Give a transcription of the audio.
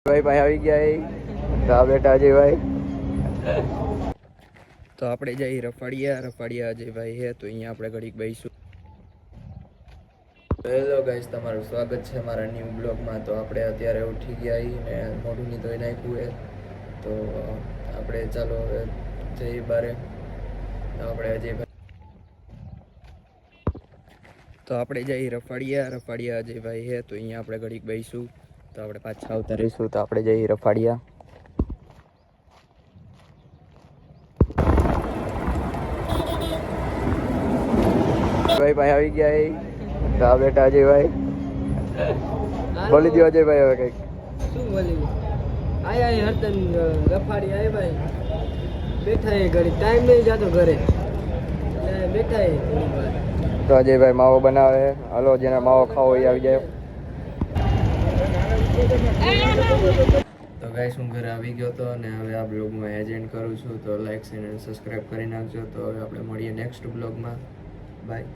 ભાઈ ભાઈ આવી ગયા તો આ બેટા અજયભાઈ તો આપણે જઈ રફાડિયા અજયભાઈ હે તો અહીંયા આપણે ઘડીક બેસીશું. હેલો ગાઈસ, તમારું સ્વાગત છે મારા ન્યૂ બ્લોગમાં. તો આપણે અત્યારે ઉઠી ગયા ને મોઢું ની ધોઈ નાખ્યું હે તો આપણે ચાલો હવે જઈએ બારે. તો આપણે અજયભાઈ તો આપણે જઈ રફાડિયા અજયભાઈ હે તો અહીંયા આપણે ઘડીક બેસીશું. તો આપણે પાછા આવતા રહીશું. તો આપણે જઈએ રફાડિયા. ભાઈ ભાઈ આવી ગયા તો આ બેટા અજયભાઈ બોલી દો. અજયભાઈ હવે કઈક શું બોલી આયા હરતન રફાડી આય ભાઈ બેઠા એ ઘડી ટાઈમ નહીં જાતો ઘરે એટલે બેઠા એ થોડી વાર. તો અજયભાઈ માવો બનાવે. હલો, જેને માવો ખાવો એ આવી જાય. તો ગાઈસ, હું ઘરે આવી ગયો હતો અને હવે આ બ્લોગમાં એજેન્ટ કરું છું. તો લાઈક અને સબસ્ક્રાઈબ કરી નાખજો. તો હવે આપણે મળીએ નેક્સ્ટ બ્લોગમાં. બાય.